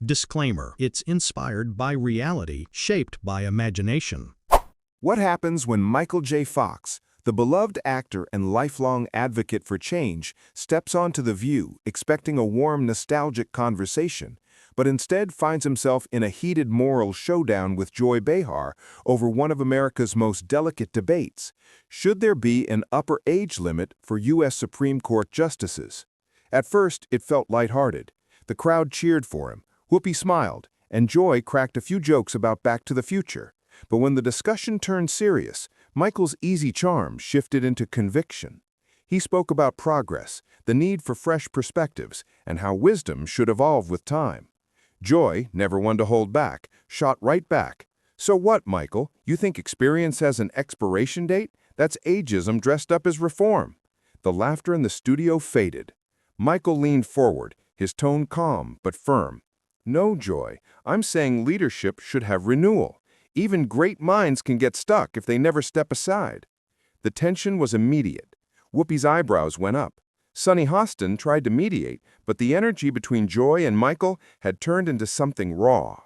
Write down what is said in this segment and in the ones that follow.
Disclaimer: it's inspired by reality, shaped by imagination. What happens when Michael J. Fox, the beloved actor and lifelong advocate for change, steps onto The View expecting a warm, nostalgic conversation, but instead finds himself in a heated moral showdown with Joy Behar over one of America's most delicate debates? Should there be an upper age limit for U.S. Supreme Court justices? At first, it felt lighthearted. The crowd cheered for him. Whoopi smiled, and Joy cracked a few jokes about Back to the Future. But when the discussion turned serious, Michael's easy charm shifted into conviction. He spoke about progress, the need for fresh perspectives, and how wisdom should evolve with time. Joy, never one to hold back, shot right back. "So what, Michael? You think experience has an expiration date? That's ageism dressed up as reform." The laughter in the studio faded. Michael leaned forward, his tone calm but firm. "No, Joy, I'm saying leadership should have renewal. Even great minds can get stuck if they never step aside." The tension was immediate. Whoopi's eyebrows went up. Sonny Hostin tried to mediate, but the energy between Joy and Michael had turned into something raw.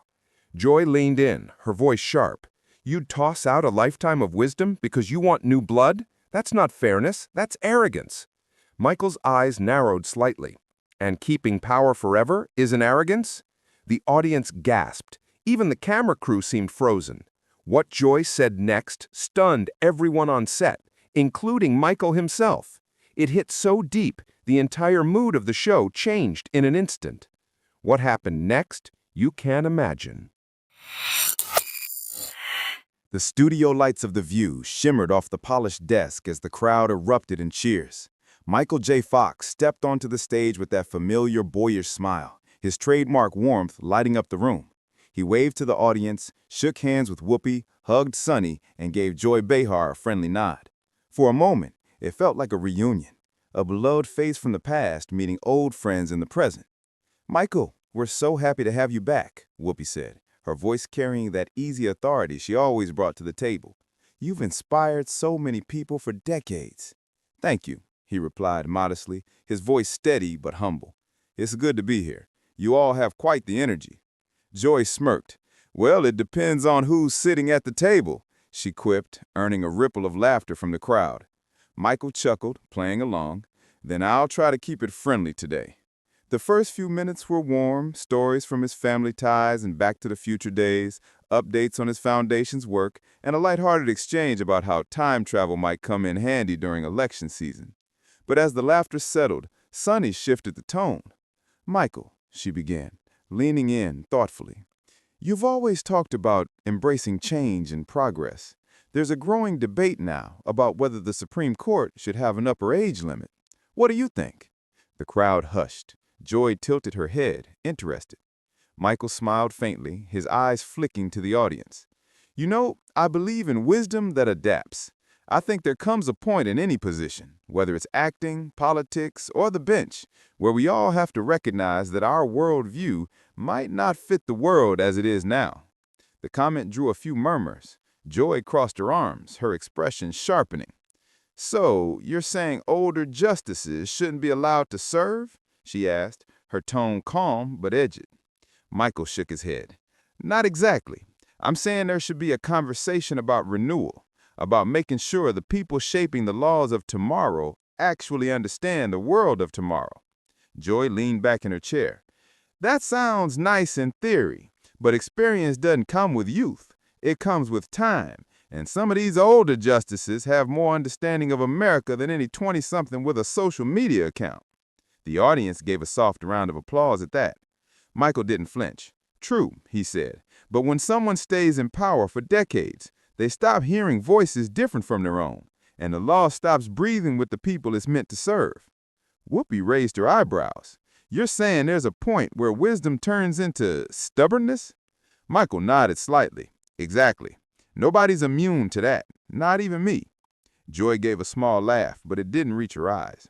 Joy leaned in, her voice sharp. "You'd toss out a lifetime of wisdom because you want new blood? That's not fairness, that's arrogance." Michael's eyes narrowed slightly. "And keeping power forever isn't arrogance?" The audience gasped. Even the camera crew seemed frozen. What Joy said next stunned everyone on set, including Michael himself. It hit so deep, the entire mood of the show changed in an instant. What happened next, you can't imagine. The studio lights of The View shimmered off the polished desk as the crowd erupted in cheers. Michael J. Fox stepped onto the stage with that familiar boyish smile, his trademark warmth lighting up the room. He waved to the audience, shook hands with Whoopi, hugged Sonny, and gave Joy Behar a friendly nod. For a moment, it felt like a reunion, a beloved face from the past meeting old friends in the present. "Michael, we're so happy to have you back," Whoopi said, her voice carrying that easy authority she always brought to the table. "You've inspired so many people for decades." "Thank you," he replied modestly, his voice steady but humble. "It's good to be here. You all have quite the energy." Joy smirked. "Well, it depends on who's sitting at the table," she quipped, earning a ripple of laughter from the crowd. Michael chuckled, playing along. "Then I'll try to keep it friendly today." The first few minutes were warm, stories from his family ties and Back to the Future days, updates on his foundation's work, and a lighthearted exchange about how time travel might come in handy during election season. But as the laughter settled, Sonny shifted the tone. "Michael," she began, leaning in thoughtfully, "you've always talked about embracing change and progress. There's a growing debate now about whether the Supreme Court should have an upper age limit. What do you think?" The crowd hushed. Joy tilted her head, interested. Michael smiled faintly, his eyes flicking to the audience. "You know, I believe in wisdom that adapts. I think there comes a point in any position, whether it's acting, politics, or the bench, where we all have to recognize that our worldview might not fit the world as it is now." The comment drew a few murmurs. Joy crossed her arms, her expression sharpening. "So, you're saying older justices shouldn't be allowed to serve?" she asked, her tone calm but edged. Michael shook his head. "Not exactly. I'm saying there should be a conversation about renewal, about making sure the people shaping the laws of tomorrow actually understand the world of tomorrow." Joy leaned back in her chair. "That sounds nice in theory, but experience doesn't come with youth. It comes with time, and some of these older justices have more understanding of America than any 20-something with a social media account." The audience gave a soft round of applause at that. Michael didn't flinch. "True," he said, "but when someone stays in power for decades, they stop hearing voices different from their own, and the law stops breathing with the people it's meant to serve." Whoopi raised her eyebrows. "You're saying there's a point where wisdom turns into stubbornness?" Michael nodded slightly. "Exactly. Nobody's immune to that, not even me." Joy gave a small laugh, but it didn't reach her eyes.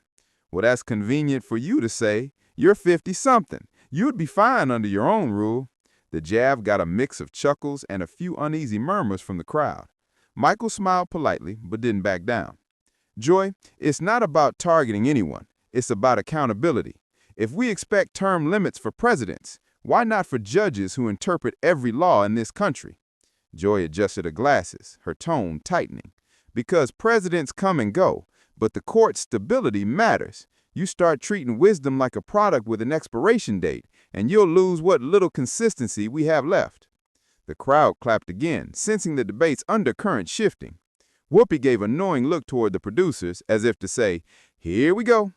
"Well, that's convenient for you to say. You're 50-something. You'd be fine under your own rule." The jab got a mix of chuckles and a few uneasy murmurs from the crowd. Michael smiled politely, but didn't back down. "Joy, it's not about targeting anyone. It's about accountability. If we expect term limits for presidents, Why not for judges who interpret every law in this country? Joy adjusted her glasses, her tone tightening. Because presidents come and go, but the court's stability matters. You start treating wisdom like a product with an expiration date, and you'll lose what little consistency we have left. The crowd clapped again, sensing the debate's undercurrent shifting. Whoopi gave a knowing look toward the producers, as if to say, "Here we go."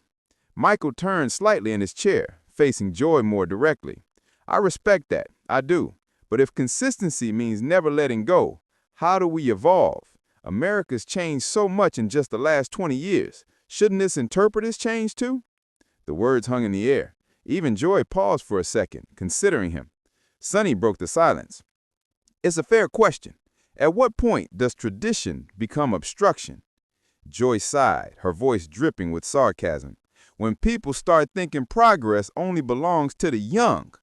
Michael turned slightly in his chair, facing Joy more directly. "I respect that, I do. But if consistency means never letting go, how do we evolve? America's changed so much in just the last 20 years. Shouldn't its interpreters change too?" The words hung in the air. Even Joy paused for a second, considering him. Sonny broke the silence. "It's a fair question. At what point does tradition become obstruction?" Joy sighed, her voice dripping with sarcasm. "When people start thinking progress only belongs to the young."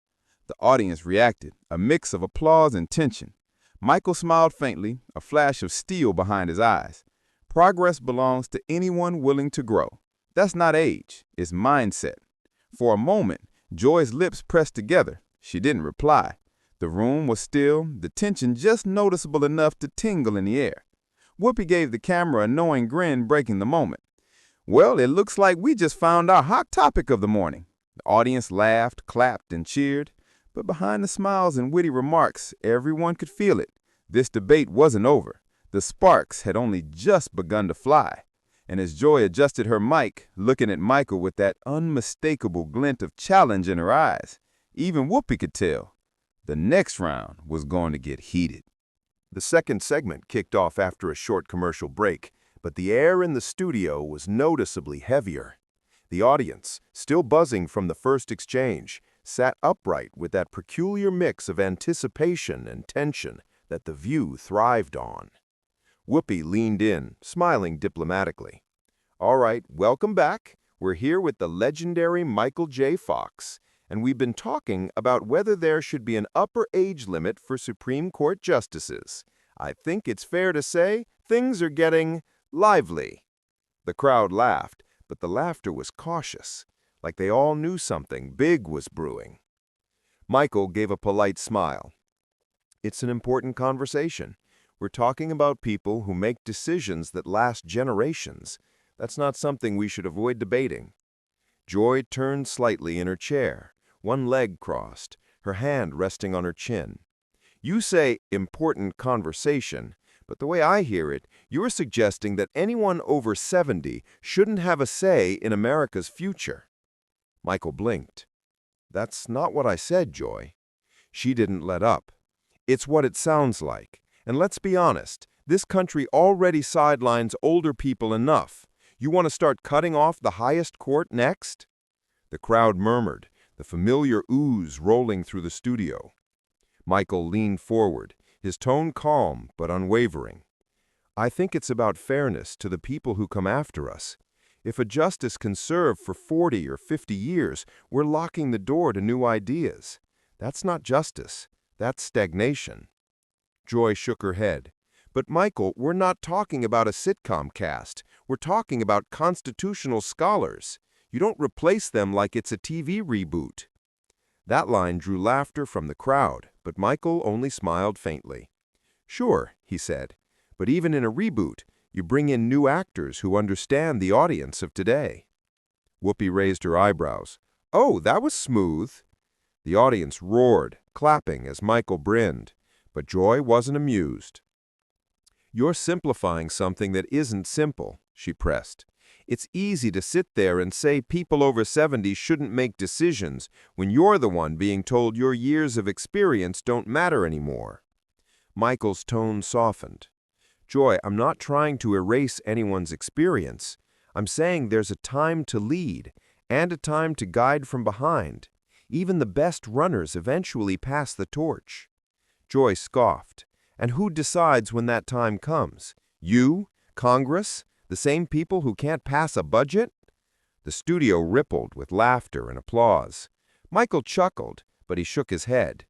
The audience reacted, a mix of applause and tension. Michael smiled faintly, a flash of steel behind his eyes. "Progress belongs to anyone willing to grow. That's not age, it's mindset." For a moment, Joy's lips pressed together. She didn't reply. The room was still, the tension just noticeable enough to tingle in the air. Whoopi gave the camera a knowing grin, breaking the moment. "Well, it looks like we just found our hot topic of the morning." The audience laughed, clapped, and cheered. But behind the smiles and witty remarks, everyone could feel it. This debate wasn't over. The sparks had only just begun to fly. And as Joy adjusted her mic, looking at Michael with that unmistakable glint of challenge in her eyes, even Whoopi could tell the next round was going to get heated. The second segment kicked off after a short commercial break, but the air in the studio was noticeably heavier. The audience, still buzzing from the first exchange, sat upright with that peculiar mix of anticipation and tension that The View thrived on. Whoopi leaned in, smiling diplomatically. "All right, welcome back. We're here with the legendary Michael J. Fox, and we've been talking about whether there should be an upper age limit for Supreme Court justices. I think it's fair to say things are getting lively." The crowd laughed, but the laughter was cautious, like they all knew something big was brewing. Michael gave a polite smile. "It's an important conversation. We're talking about people who make decisions that last generations. That's not something we should avoid debating." Joy turned slightly in her chair, one leg crossed, her hand resting on her chin. "You say important conversation, but the way I hear it, you're suggesting that anyone over 70 shouldn't have a say in America's future." Michael blinked. "That's not what I said, Joy." She didn't let up. "It's what it sounds like. And let's be honest, this country already sidelines older people enough. You want to start cutting off the highest court next?" The crowd murmured, the familiar ooze rolling through the studio. Michael leaned forward, his tone calm but unwavering. "I think it's about fairness to the people who come after us. If a justice can serve for 40 or 50 years, we're locking the door to new ideas. That's not justice. That's stagnation." Joy shook her head. "But Michael, we're not talking about a sitcom cast. We're talking about constitutional scholars. You don't replace them like it's a TV reboot." That line drew laughter from the crowd, but Michael only smiled faintly. "Sure," he said, "but even in a reboot, you bring in new actors who understand the audience of today." Whoopi raised her eyebrows. "Oh, that was smooth." The audience roared, clapping as Michael grinned, but Joy wasn't amused. "You're simplifying something that isn't simple," she pressed. "It's easy to sit there and say people over 70 shouldn't make decisions when you're the one being told your years of experience don't matter anymore." Michael's tone softened. "Joy, I'm not trying to erase anyone's experience. I'm saying there's a time to lead and a time to guide from behind. Even the best runners eventually pass the torch." Joy scoffed. "And who decides when that time comes? You? Congress? The same people who can't pass a budget?" The studio rippled with laughter and applause. Michael chuckled, but he shook his head.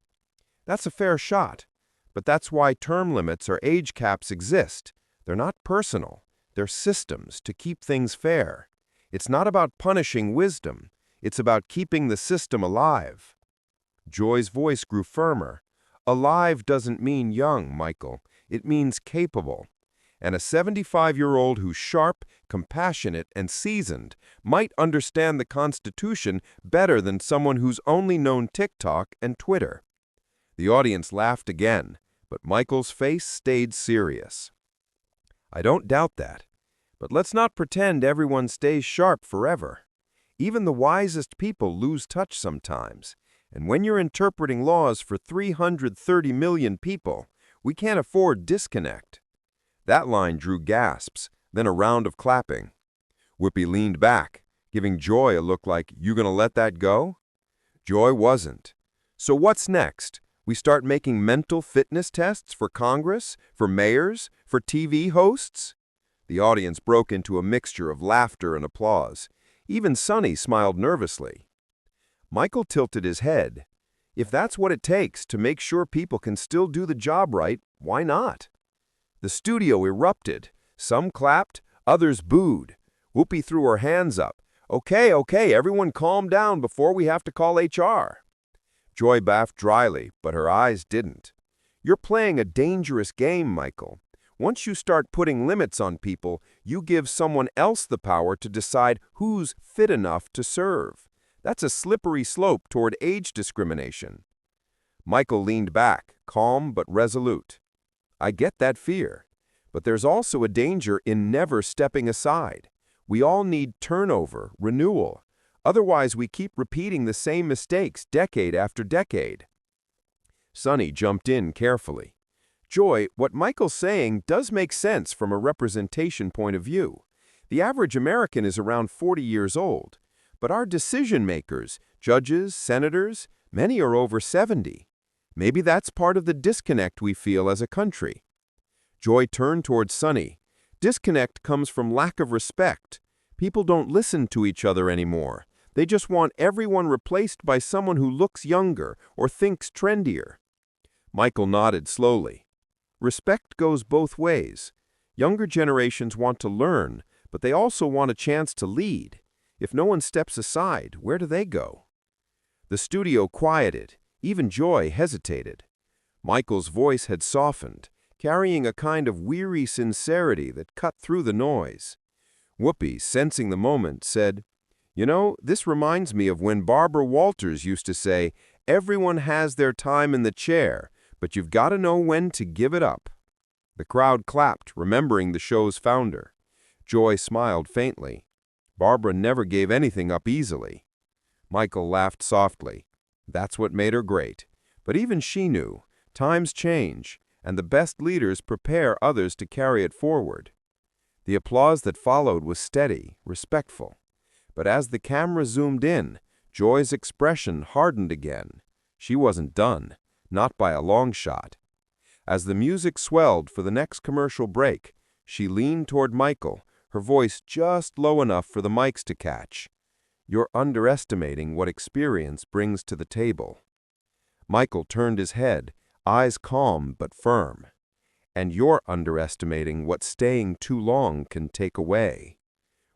"That's a fair shot. But that's why term limits or age caps exist. They're not personal. They're systems to keep things fair. It's not about punishing wisdom. It's about keeping the system alive." Joy's voice grew firmer. Alive doesn't mean young, Michael. It means capable. And a 75-year-old who's sharp, compassionate, and seasoned might understand the Constitution better than someone who's only known TikTok and Twitter. The audience laughed again, but Michael's face stayed serious. I don't doubt that. But let's not pretend everyone stays sharp forever. Even the wisest people lose touch sometimes. And when you're interpreting laws for 330 million people, we can't afford disconnect. That line drew gasps, then a round of clapping. Whoopi leaned back, giving Joy a look like, "You gonna let that go?" Joy wasn't. So what's next? We start making mental fitness tests for Congress, for mayors, for TV hosts? The audience broke into a mixture of laughter and applause. Even Sonny smiled nervously. Michael tilted his head. If that's what it takes to make sure people can still do the job right, why not? The studio erupted. Some clapped, others booed. Whoopi threw her hands up. Okay, everyone calm down before we have to call HR. Joy laughed dryly, but her eyes didn't. You're playing a dangerous game, Michael. Once you start putting limits on people, you give someone else the power to decide who's fit enough to serve. That's a slippery slope toward age discrimination. Michael leaned back, calm but resolute. I get that fear, but there's also a danger in never stepping aside. We all need turnover, renewal. Otherwise, we keep repeating the same mistakes decade after decade. Sonny jumped in carefully. Joy, what Michael's saying does make sense from a representation point of view. The average American is around 40 years old. But our decision-makers, judges, senators, many are over 70. Maybe that's part of the disconnect we feel as a country. Joy turned towards Sonny. Disconnect comes from lack of respect. People don't listen to each other anymore. They just want everyone replaced by someone who looks younger or thinks trendier. Michael nodded slowly. Respect goes both ways. Younger generations want to learn, but they also want a chance to lead. If no one steps aside, where do they go? The studio quieted. Even Joy hesitated. Michael's voice had softened, carrying a kind of weary sincerity that cut through the noise. Whoopi, sensing the moment, said, "You know, this reminds me of when Barbara Walters used to say, 'Everyone has their time in the chair, but you've got to know when to give it up.'" The crowd clapped, remembering the show's founder. Joy smiled faintly. Barbara never gave anything up easily. Michael laughed softly. That's what made her great. But even she knew, times change, and the best leaders prepare others to carry it forward. The applause that followed was steady, respectful. But as the camera zoomed in, Joy's expression hardened again. She wasn't done, not by a long shot. As the music swelled for the next commercial break, she leaned toward Michael, her voice just low enough for the mics to catch. "You're underestimating what experience brings to the table." Michael turned his head, eyes calm but firm. "And you're underestimating what staying too long can take away."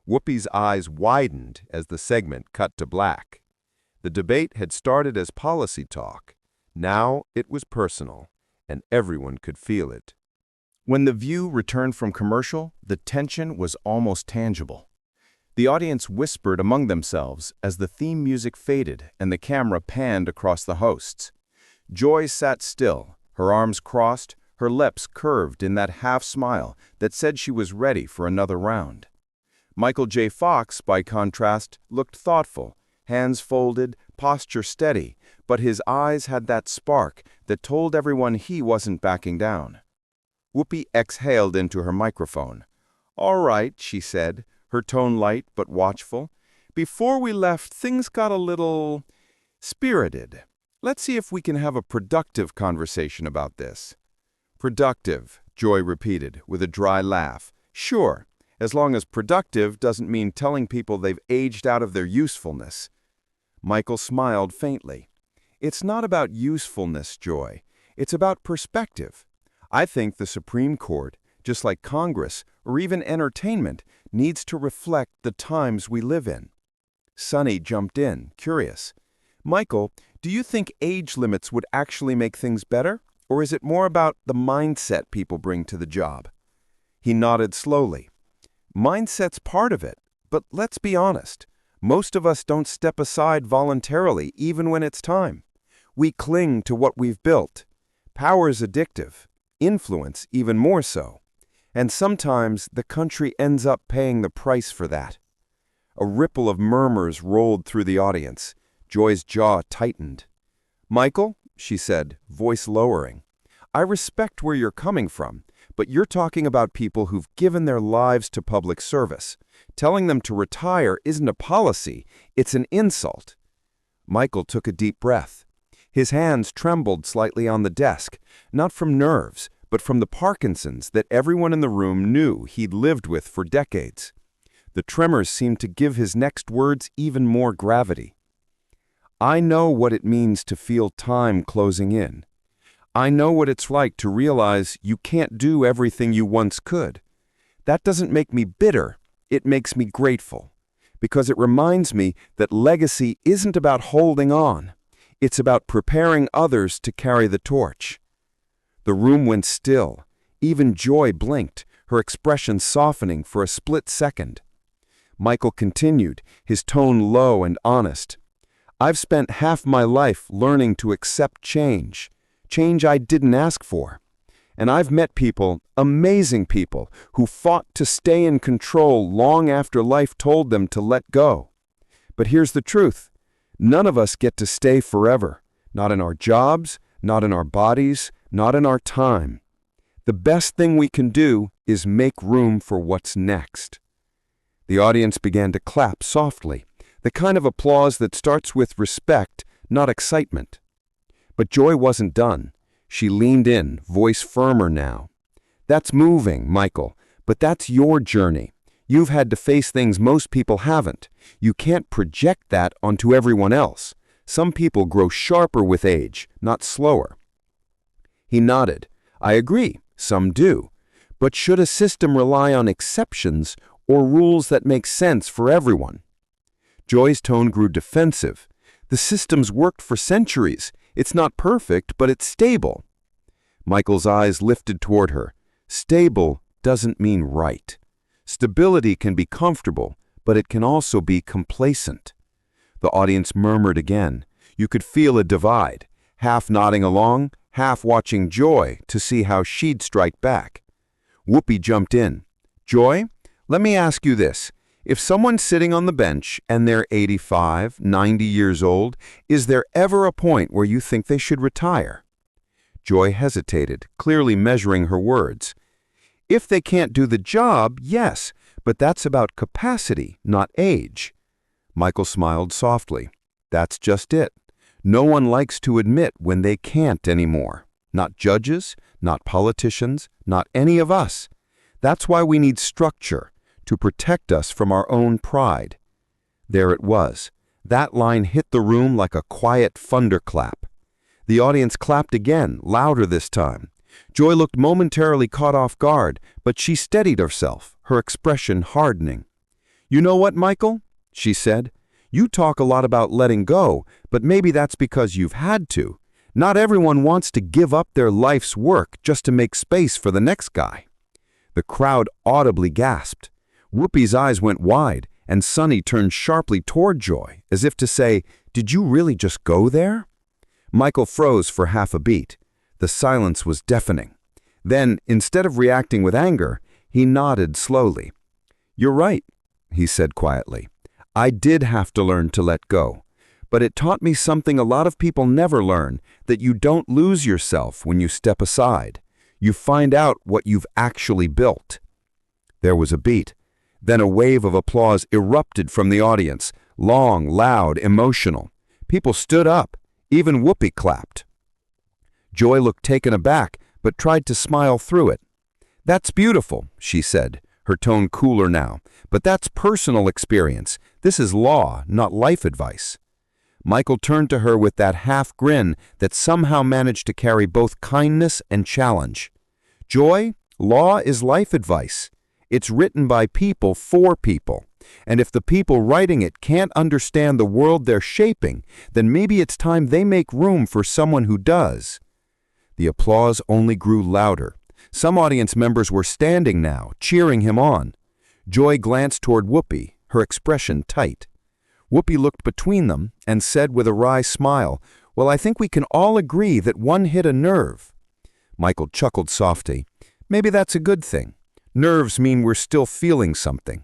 Whoopi's eyes widened as the segment cut to black. The debate had started as policy talk. Now it was personal, and everyone could feel it. When The View returned from commercial, the tension was almost tangible. The audience whispered among themselves as the theme music faded and the camera panned across the hosts. Joy sat still, her arms crossed, her lips curved in that half-smile that said she was ready for another round. Michael J. Fox, by contrast, looked thoughtful, hands folded, posture steady, but his eyes had that spark that told everyone he wasn't backing down. Whoopi exhaled into her microphone. "All right," she said, her tone light but watchful. "Before we left, things got a little spirited. Let's see if we can have a productive conversation about this." "Productive," Joy repeated, with a dry laugh. "Sure, as long as productive doesn't mean telling people they've aged out of their usefulness." Michael smiled faintly. "It's not about usefulness, Joy. It's about perspective. I think the Supreme Court, just like Congress or even entertainment, needs to reflect the times we live in." Sonny jumped in, curious. "Michael, Do you think age limits would actually make things better? Or is it more about the mindset people bring to the job? He nodded slowly. Mindset's part of it, but let's be honest. Most of us don't step aside voluntarily even when it's time. We cling to what we've built. Power's addictive, influence even more so. And sometimes the country ends up paying the price for that. A ripple of murmurs rolled through the audience. Joy's jaw tightened. "Michael," she said, voice lowering, "I respect where you're coming from, but you're talking about people who've given their lives to public service. Telling them to retire isn't a policy, it's an insult." Michael took a deep breath. His hands trembled slightly on the desk, not from nerves, but from the Parkinson's that everyone in the room knew he'd lived with for decades. The tremors seemed to give his next words even more gravity. "I know what it means to feel time closing in. I know what it's like to realize you can't do everything you once could. That doesn't make me bitter, it makes me grateful, because it reminds me that legacy isn't about holding on. It's about preparing others to carry the torch." The room went still. Even Joy blinked, her expression softening for a split second. Michael continued, his tone low and honest. "I've spent half my life learning to accept change I didn't ask for. And I've met people, amazing people, who fought to stay in control long after life told them to let go. But here's the truth. None of us get to stay forever. Not in our jobs, not in our bodies, not in our time. The best thing we can do is make room for what's next." The audience began to clap softly, the kind of applause that starts with respect, not excitement. But Joy wasn't done. She leaned in, voice firmer now. "That's moving, Michael, but that's your journey. You've had to face things most people haven't. You can't project that onto everyone else. Some people grow sharper with age, not slower." He nodded. "I agree, some do. But should a system rely on exceptions or rules that make sense for everyone?" Joy's tone grew defensive. "The system's worked for centuries. It's not perfect, but it's stable." Michael's eyes lifted toward her. "Stable doesn't mean right. Stability can be comfortable, but it can also be complacent." The audience murmured again. You could feel a divide, half nodding along, half watching Joy to see how she'd strike back. Whoopi jumped in. "Joy, let me ask you this. If someone's sitting on the bench and they're 85, 90 years old, is there ever a point where you think they should retire?" Joy hesitated, clearly measuring her words. "If they can't do the job, yes, but that's about capacity, not age." Michael smiled softly. "That's just it. No one likes to admit when they can't anymore. Not judges, not politicians, not any of us. That's why we need structure, to protect us from our own pride." There it was. That line hit the room like a quiet thunderclap. The audience clapped again, louder this time. Joy looked momentarily caught off guard, but she steadied herself, her expression hardening. "You know what, Michael?" she said. "You talk a lot about letting go, but maybe that's because you've had to. Not everyone wants to give up their life's work just to make space for the next guy." The crowd audibly gasped. Whoopi's eyes went wide, and Sunny turned sharply toward Joy, as if to say, "Did you really just go there?" Michael froze for half a beat. The silence was deafening. Then, instead of reacting with anger, he nodded slowly. "You're right," he said quietly. "I did have to learn to let go. But it taught me something a lot of people never learn, that you don't lose yourself when you step aside. You find out what you've actually built." There was a beat. Then a wave of applause erupted from the audience, long, loud, emotional. People stood up. Even Whoopi clapped. Joy looked taken aback, but tried to smile through it. "That's beautiful," she said, her tone cooler now. "But that's personal experience. This is law, not life advice." Michael turned to her with that half grin that somehow managed to carry both kindness and challenge. "Joy, law is life advice. It's written by people for people. And if the people writing it can't understand the world they're shaping, then maybe it's time they make room for someone who does. The applause only grew louder. Some audience members were standing now, cheering him on. Joy glanced toward Whoopi, her expression tight. Whoopi looked between them and said with a wry smile, "Well, I think we can all agree that one hit a nerve." Michael chuckled softly. "Maybe that's a good thing. Nerves mean we're still feeling something."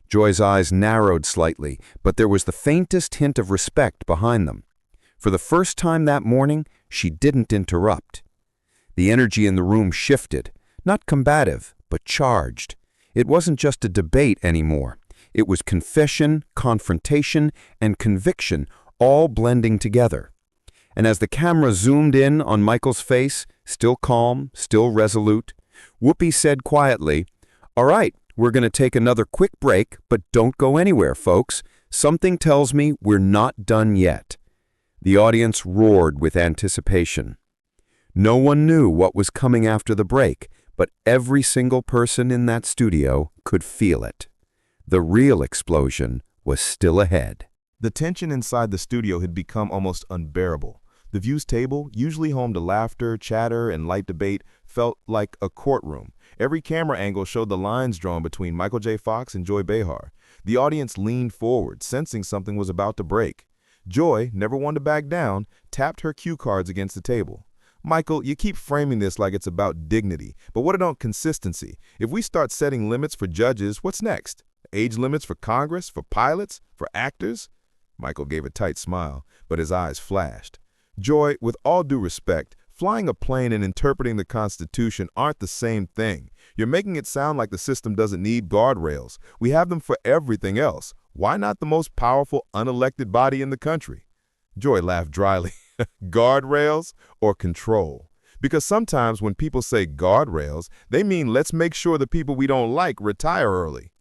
Joy's eyes narrowed slightly, but there was the faintest hint of respect behind them. For the first time that morning, she didn't interrupt. The energy in the room shifted, not combative, but charged. It wasn't just a debate anymore. It was confession, confrontation, and conviction all blending together. And as the camera zoomed in on Michael's face, still calm, still resolute, Whoopi said quietly, "All right, we're going to take another quick break, but don't go anywhere, folks. Something tells me we're not done yet." The audience roared with anticipation. No one knew what was coming after the break, but every single person in that studio could feel it. The real explosion was still ahead. The tension inside the studio had become almost unbearable. The View's table, usually home to laughter, chatter, and light debate, felt like a courtroom. Every camera angle showed the lines drawn between Michael J. Fox and Joy Behar. The audience leaned forward, sensing something was about to break. Joy, never one to back down, tapped her cue cards against the table. "Michael, you keep framing this like it's about dignity, but what about consistency? If we start setting limits for judges, what's next? Age limits for Congress, for pilots, for actors?" Michael gave a tight smile, but his eyes flashed. "Joy, with all due respect, flying a plane and interpreting the Constitution aren't the same thing. You're making it sound like the system doesn't need guardrails. We have them for everything else. Why not the most powerful, unelected body in the country?" Joy laughed dryly. Guardrails or control? Because sometimes when people say guardrails, they mean let's make sure the people we don't like retire early.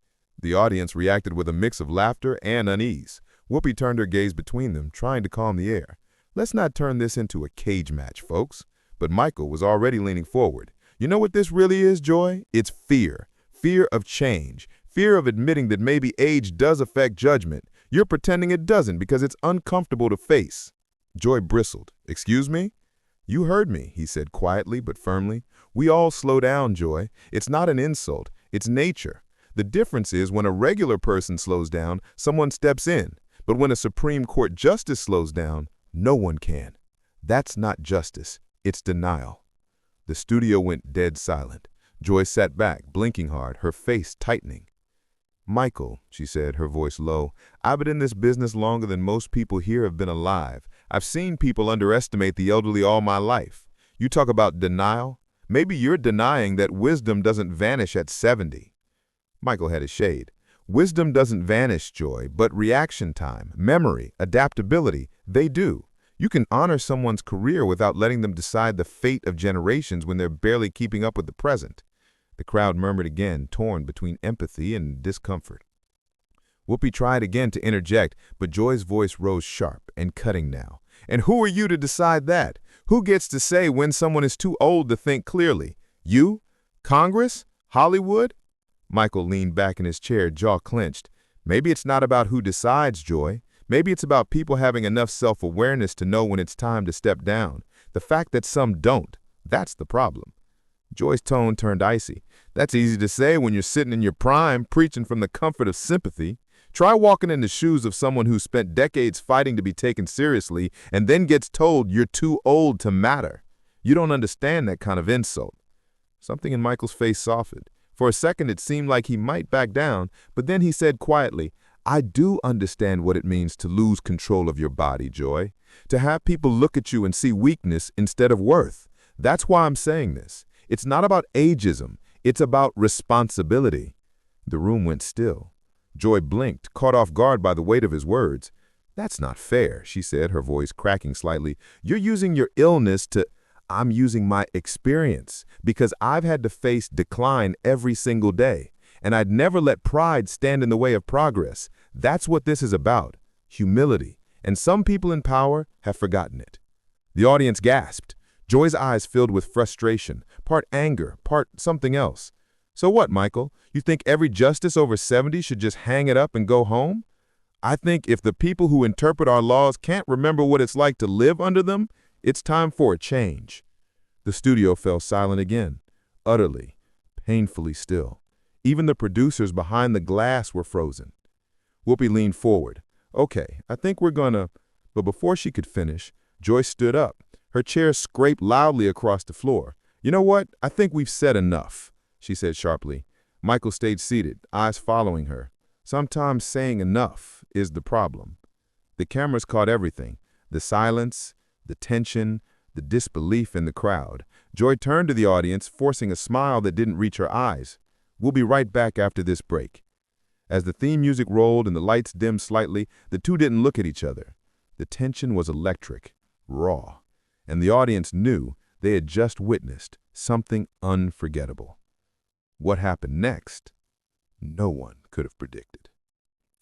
The audience reacted with a mix of laughter and unease. Whoopi turned her gaze between them, trying to calm the air. "Let's not turn this into a cage match, folks." But Michael was already leaning forward. "You know what this really is, Joy? It's fear. Fear of change. Fear of admitting that maybe age does affect judgment. You're pretending it doesn't because it's uncomfortable to face." Joy bristled. "Excuse me?" "You heard me," he said quietly but firmly. "We all slow down, Joy. It's not an insult. It's nature. The difference is when a regular person slows down, someone steps in. But when a Supreme Court justice slows down, no one can. That's not justice. It's denial." The studio went dead silent. Joy sat back, blinking hard, her face tightening. "Michael," she said, her voice low, "I've been in this business longer than most people here have been alive. I've seen people underestimate the elderly all my life. You talk about denial? Maybe you're denying that wisdom doesn't vanish at 70. Michael had a shade. "Wisdom doesn't vanish, Joy, but reaction time, memory, adaptability, they do. You can honor someone's career without letting them decide the fate of generations when they're barely keeping up with the present." The crowd murmured again, torn between empathy and discomfort. Whoopi tried again to interject, but Joy's voice rose sharp and cutting now. "And who are you to decide that? Who gets to say when someone is too old to think clearly? You? Congress? Hollywood?" Michael leaned back in his chair, jaw clenched. "Maybe it's not about who decides, Joy. Maybe it's about people having enough self-awareness to know when it's time to step down. The fact that some don't, that's the problem." Joy's tone turned icy. "That's easy to say when you're sitting in your prime, preaching from the comfort of sympathy. Try walking in the shoes of someone who spent decades fighting to be taken seriously and then gets told you're too old to matter. You don't understand that kind of insult." Something in Michael's face softened. For a second it seemed like he might back down, but then he said quietly, "I do understand what it means to lose control of your body, Joy. To have people look at you and see weakness instead of worth. That's why I'm saying this. It's not about ageism. It's about responsibility." The room went still. Joy blinked, caught off guard by the weight of his words. "That's not fair," she said, her voice cracking slightly. "You're using your illness to—" "I'm using my experience, because I've had to face decline every single day, and I'd never let pride stand in the way of progress. That's what this is about, humility, and some people in power have forgotten it." The audience gasped. Joy's eyes filled with frustration, part anger, part something else. So what, Michael? You think every justice over 70 should just hang it up and go home? I think if the people who interpret our laws can't remember what it's like to live under them, it's time for a change. The studio fell silent again, utterly, painfully still. Even the producers behind the glass were frozen. Whoopi leaned forward. Okay, I think we're gonna... But before she could finish, Joy stood up. Her chair scraped loudly across the floor. You know what? I think we've said enough, she said sharply. Michael stayed seated, eyes following her. Sometimes saying enough is the problem. The cameras caught everything. The silence, the tension, the disbelief in the crowd. Joy turned to the audience, forcing a smile that didn't reach her eyes. We'll be right back after this break. As the theme music rolled and the lights dimmed slightly, the two didn't look at each other. The tension was electric, raw, and the audience knew they had just witnessed something unforgettable. What happened next, no one could have predicted.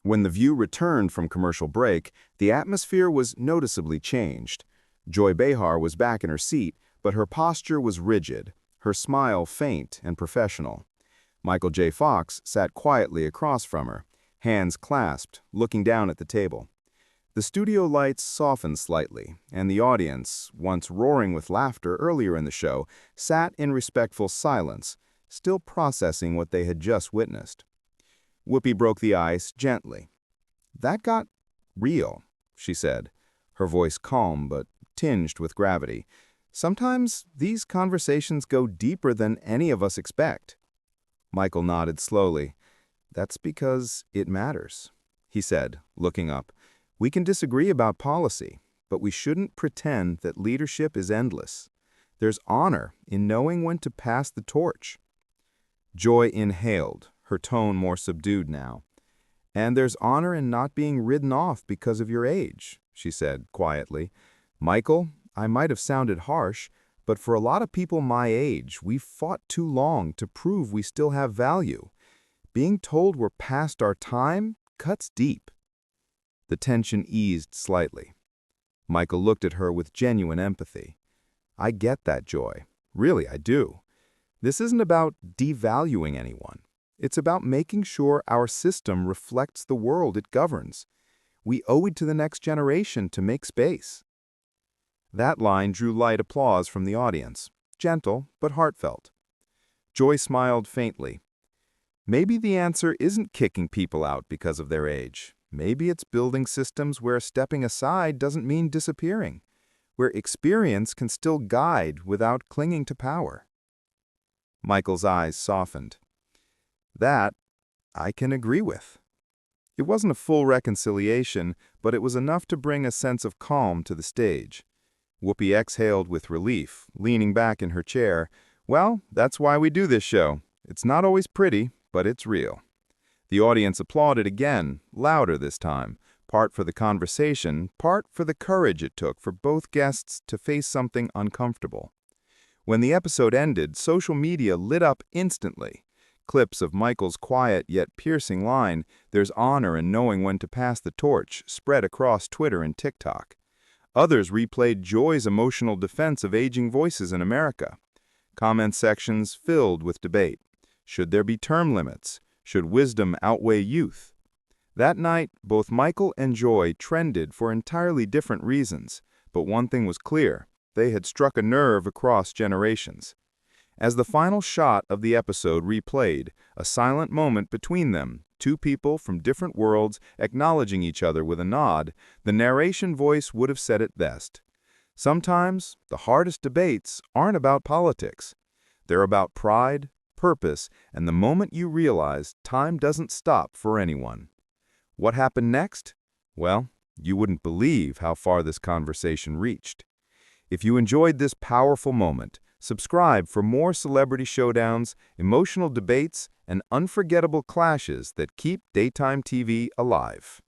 When the View returned from commercial break, the atmosphere was noticeably changed. Joy Behar was back in her seat, but her posture was rigid, her smile faint and professional. Michael J. Fox sat quietly across from her, hands clasped, looking down at the table. The studio lights softened slightly, and the audience, once roaring with laughter earlier in the show, sat in respectful silence, still processing what they had just witnessed. Whoopi broke the ice gently. "That got real," she said, her voice calm but tinged with gravity. "Sometimes these conversations go deeper than any of us expect." Michael nodded slowly. "That's because it matters," he said, looking up. "We can disagree about policy, but we shouldn't pretend that leadership is endless. There's honor in knowing when to pass the torch." Joy inhaled, her tone more subdued now. "And there's honor in not being ridden off because of your age," she said quietly. "Michael, I might have sounded harsh, but for a lot of people my age, we've fought too long to prove we still have value. Being told we're past our time cuts deep." The tension eased slightly. Michael looked at her with genuine empathy. "I get that, Joy. Really, I do. This isn't about devaluing anyone. It's about making sure our system reflects the world it governs. We owe it to the next generation to make space." That line drew light applause from the audience, gentle but heartfelt. Joy smiled faintly. "Maybe the answer isn't kicking people out because of their age. Maybe it's building systems where stepping aside doesn't mean disappearing, where experience can still guide without clinging to power." Michael's eyes softened. "That I can agree with." It wasn't a full reconciliation, but it was enough to bring a sense of calm to the stage. Whoopi exhaled with relief, leaning back in her chair. "Well, that's why we do this show. It's not always pretty, but it's real." The audience applauded again, louder this time, part for the conversation, part for the courage it took for both guests to face something uncomfortable. When the episode ended, social media lit up instantly. Clips of Michael's quiet yet piercing line, "There's honor in knowing when to pass the torch," spread across Twitter and TikTok. Others replayed Joy's emotional defense of aging voices in America. Comment sections filled with debate. Should there be term limits? Should wisdom outweigh youth? That night, both Michael and Joy trended for entirely different reasons, but one thing was clear: they had struck a nerve across generations. As the final shot of the episode replayed, a silent moment between them, two people from different worlds acknowledging each other with a nod, the narration voice would have said it best. Sometimes, the hardest debates aren't about politics. They're about pride, purpose, and the moment you realize time doesn't stop for anyone. What happened next? Well, you wouldn't believe how far this conversation reached. If you enjoyed this powerful moment, subscribe for more celebrity showdowns, emotional debates, and unforgettable clashes that keep daytime TV alive.